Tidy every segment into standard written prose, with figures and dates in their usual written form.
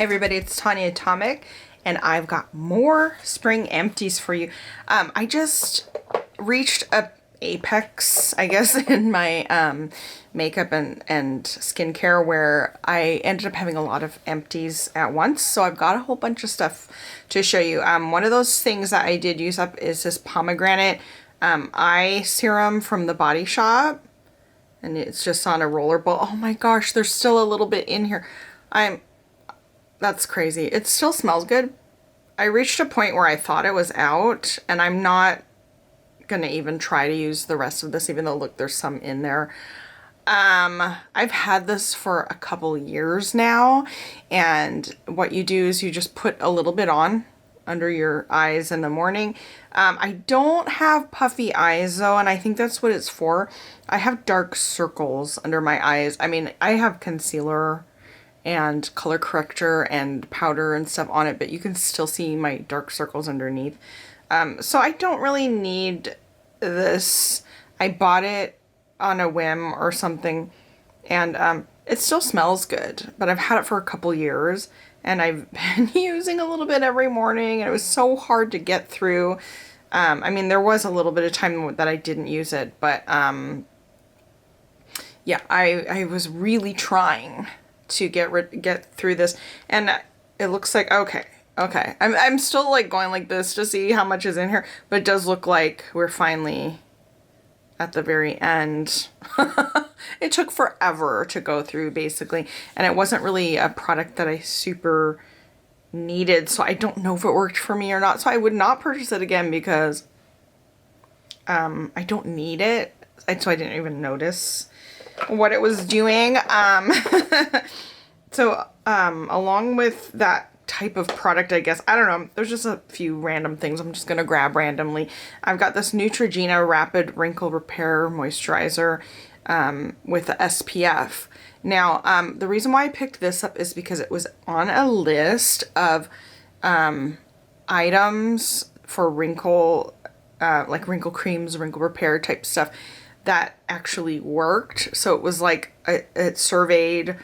Hey everybody, it's Tanya Atomic, and I've got more spring empties for you. I just reached a apex, I guess, in my makeup and skincare where I ended up having a lot of empties at once. So I've got a whole bunch of stuff to show you. One of those things that I did use up is this pomegranate eye serum from the Body Shop. And it's just on a roller ball. Oh my gosh, there's still a little bit in here. That's crazy. It still smells good. I reached a point where I thought it was out, and I'm not gonna even try to use the rest of this, even though look, there's some in there. I've had this for a couple years now, and what you do is you just put a little bit on under your eyes in the morning. I don't have puffy eyes though, and I think that's what it's for. I have dark circles under my eyes. I mean, I have concealer and color corrector and powder and stuff on it, but you can still see my dark circles underneath. So I don't really need this. I bought it on a whim or something, and it still smells good, but I've had it for a couple years, and I've been using a little bit every morning, and it was so hard to get through. I mean, there was a little bit of time that I didn't use it, but yeah, I was really trying to get through this, and it looks like okay. I'm still like going like this to see how much is in here, but it does look like we're finally at the very end. It took forever to go through basically, and it wasn't really a product that I super needed, so I don't know if it worked for me or not. So I would not purchase it again because I don't need it, so I didn't even notice what it was doing. So along with that type of product, I guess, I don't know, there's just a few random things I'm just gonna grab randomly. I've got this Neutrogena Rapid Wrinkle Repair Moisturizer with the SPF. Now, the reason why I picked this up is because it was on a list of items for wrinkle, like wrinkle creams, wrinkle repair type stuff that actually worked. So it was like, it surveyed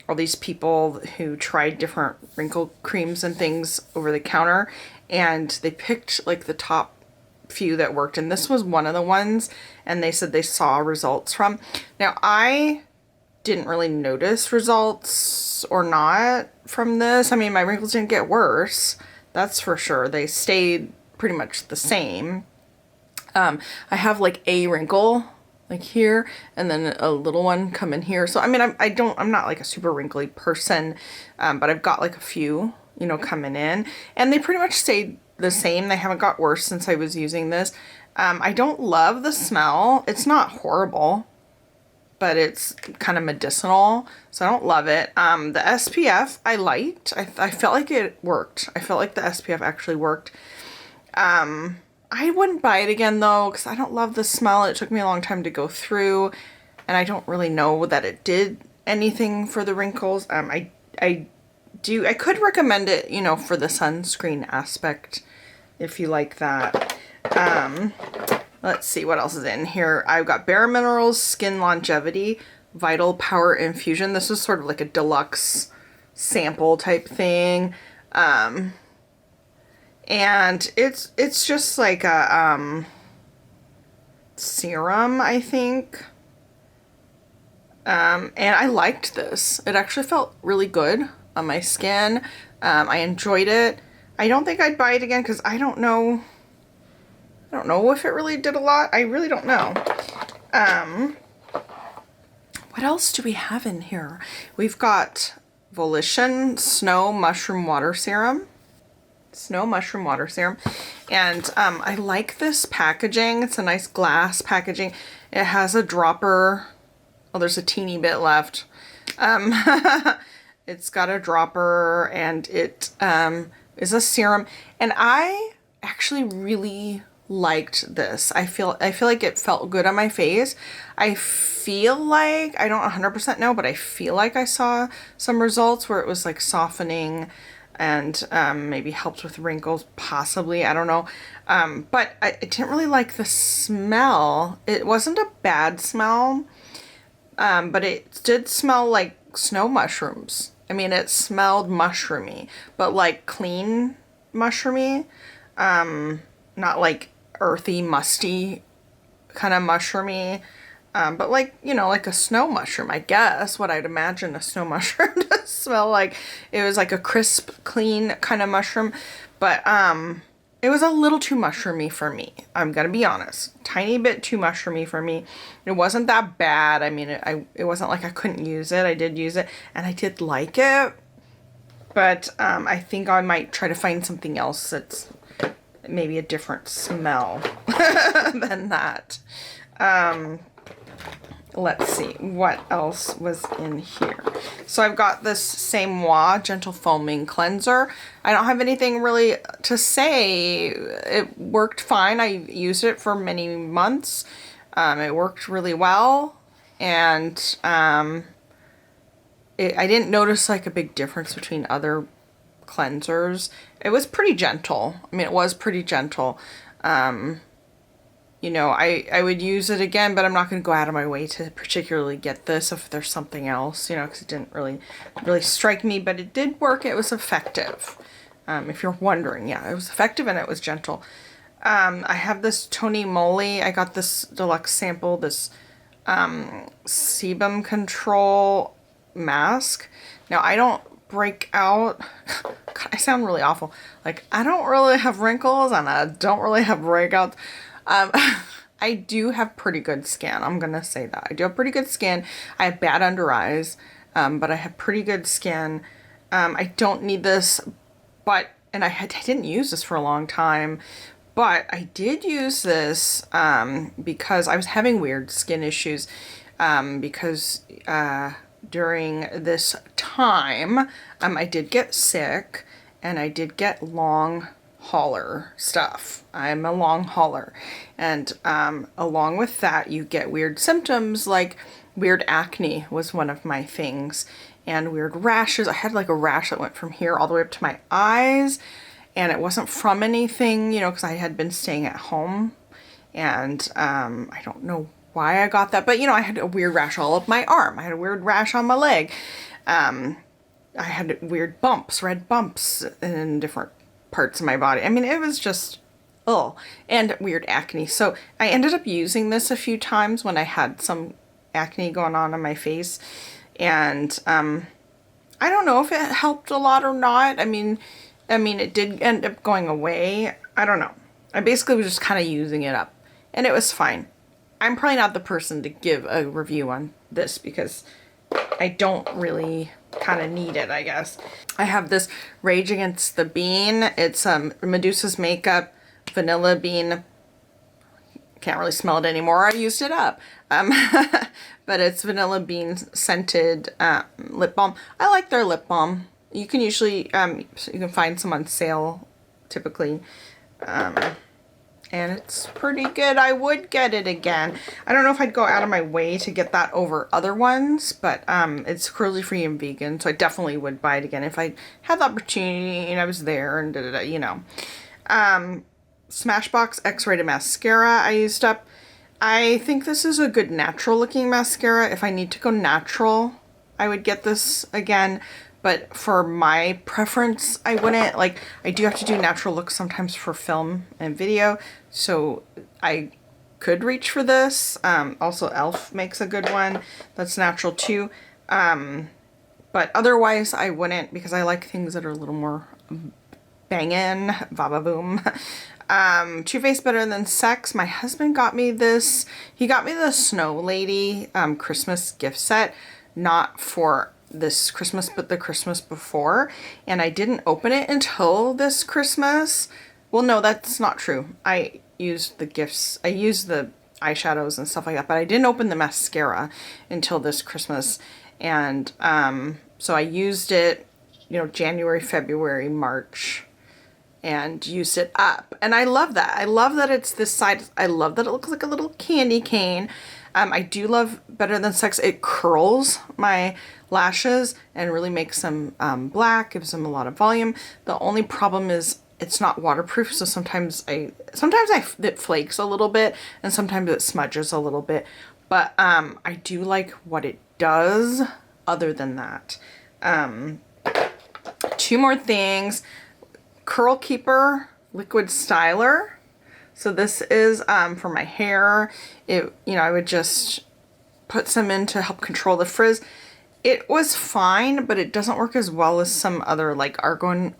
all these people who tried different wrinkle creams and things over the counter, and they picked like the top few that worked, and this was one of the ones, and they said they saw results from. Now, I didn't really notice results or not from this. I mean, my wrinkles didn't get worse, that's for sure. They stayed pretty much the same. I have like a wrinkle like here, and then a little one come in here. So I mean, I'm not like a super wrinkly person, but I've got like a few, you know, coming in, and they pretty much stayed the same. They haven't got worse since I was using this. I don't love the smell. It's not horrible, but it's kind of medicinal, so I don't love it. The SPF I liked. I felt like it worked. I felt like the SPF actually worked. I wouldn't buy it again though, because I don't love the smell. It took me a long time to go through, and I don't really know that it did anything for the wrinkles. I could recommend it, you know, for the sunscreen aspect, if you like that. Let's see what else is in here. I've got Bare Minerals Skin Longevity Vital Power Infusion. This is sort of like a deluxe sample type thing. And it's just like a serum, I think. And I liked this. It actually felt really good on my skin. I enjoyed it. I don't think I'd buy it again because I don't know if it really did a lot. I really don't know. What else do we have in here? We've got Volition Snow Mushroom Water Serum. And I like this packaging. It's a nice glass packaging. It has a dropper. Oh, there's a teeny bit left. It's got a dropper, and it is a serum, and I actually really liked this. I feel like it felt good on my face. I feel like, I don't 100% know, but I feel like I saw some results where it was like softening and maybe helped with wrinkles, possibly, I don't know. But I didn't really like the smell. It wasn't a bad smell, but it did smell like snow mushrooms. I mean, it smelled mushroomy, but like clean mushroomy, not like earthy, musty kind of mushroomy, but like, you know, like a snow mushroom, I guess, what I'd imagine a snow mushroom to smell like. It was like a crisp, clean kind of mushroom, but it was a little too mushroomy for me. I'm gonna be honest. Tiny bit too mushroomy for me. It wasn't that bad. I mean, it wasn't like I couldn't use it. I did use it, and I did like it. But I think I might try to find something else that's maybe a different smell than that. Let's see, what else was in here? So I've got this Same Moi Gentle Foaming Cleanser. I don't have anything really to say. It worked fine. I used it for many months. It worked really well. And I didn't notice like a big difference between other cleansers. It was pretty gentle. I mean, it was pretty gentle. You know, I would use it again, but I'm not going to go out of my way to particularly get this if there's something else, you know, because it didn't really strike me, but it did work. It was effective. If you're wondering, yeah, it was effective and it was gentle. I have this Tony Moly. I got this deluxe sample, this sebum control mask. Now, I don't break out. God, I sound really awful. Like, I don't really have wrinkles and I don't really have breakouts. I do have pretty good skin. I'm going to say that. I do have pretty good skin. I have bad under eyes, but I have pretty good skin. I don't need this, but, and I didn't use this for a long time, but I did use this, because I was having weird skin issues, because, during this time, I did get sick and I did get long hauler stuff. I'm a long hauler, and along with that you get weird symptoms like weird acne was one of my things, and weird rashes. I had like a rash that went from here all the way up to my eyes, and it wasn't from anything, you know, because I had been staying at home, and I don't know why I got that, but you know, I had a weird rash all up my arm. I had a weird rash on my leg. I had weird bumps, red bumps in different parts of my body. I mean, it was just, oh, and weird acne. So I ended up using this a few times when I had some acne going on my face. And I don't know if it helped a lot or not. I mean, it did end up going away. I don't know. I basically was just kind of using it up, and it was fine. I'm probably not the person to give a review on this because I don't really kind of need it, I guess. I have this Rage Against the Bean. It's Medusa's Makeup Vanilla Bean. Can't really smell it anymore. I used it up. But it's Vanilla Bean scented lip balm. I like their lip balm. You can usually, you can find some on sale typically. And it's pretty good. I would get it again. I don't know if I'd go out of my way to get that over other ones, but it's cruelty free and vegan, so I definitely would buy it again if I had the opportunity and I was there and you know. Smashbox X-Rated Mascara I used up. I think this is a good natural looking mascara. If I need to go natural, I would get this again. But for my preference, I wouldn't. Like, I do have to do natural looks sometimes for film and video, so I could reach for this. Also, e.l.f. makes a good one that's natural too. But otherwise, I wouldn't, because I like things that are a little more bangin', va-va-boom. Too Faced Better Than Sex. My husband got me this. He got me the Snow Lady Christmas gift set, not for this Christmas, but the Christmas before, and I didn't open it until this Christmas. Well, no, that's not true. I used the gifts, I used the eyeshadows and stuff like that, but I didn't open the mascara until this Christmas. And so I used it, you know, January, February, March, and used it up. And I love that. I love that it's this side. I love that it looks like a little candy cane. I do love Better Than Sex. It curls my lashes and really makes them black, gives them a lot of volume. The only problem is it's not waterproof, so sometimes it flakes a little bit, and sometimes it smudges a little bit. But I do like what it does other than that. two more things. Curl Keeper Liquid Styler. So this is for my hair. I would just put some in to help control the frizz. It was fine, but it doesn't work as well as some other like argan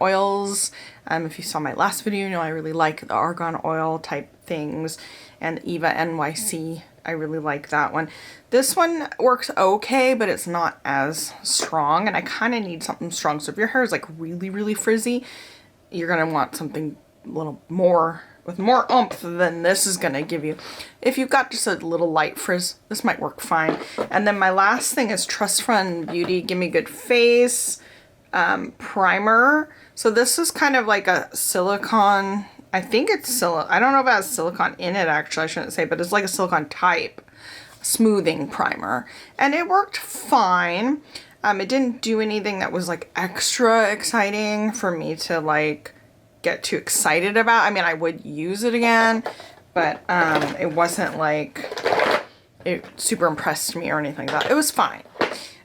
oils. If you saw my last video, you know I really like the argan oil type things, and Eva NYC. I really like that one. This one works okay, but it's not as strong, and I kind of need something strong. So if your hair is like really, really frizzy, you're gonna want something a little more, with more oomph than this is gonna give you. If you've got just a little light frizz, this might work fine. And then my last thing is Trust Fund Beauty Gimme Good Face primer. So this is kind of like a silicone, I think it's I don't know if it has silicone in it actually, I shouldn't say, but it's like a silicone type smoothing primer. And it worked fine. It didn't do anything that was like extra exciting for me to like get too excited about. I mean, I would use it again, but it wasn't like it super impressed me or anything like that. It was fine.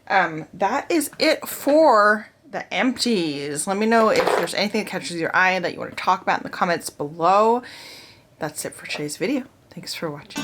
That is it for the empties. Let me know if there's anything that catches your eye that you want to talk about in the comments below. That's it for today's video. Thanks for watching.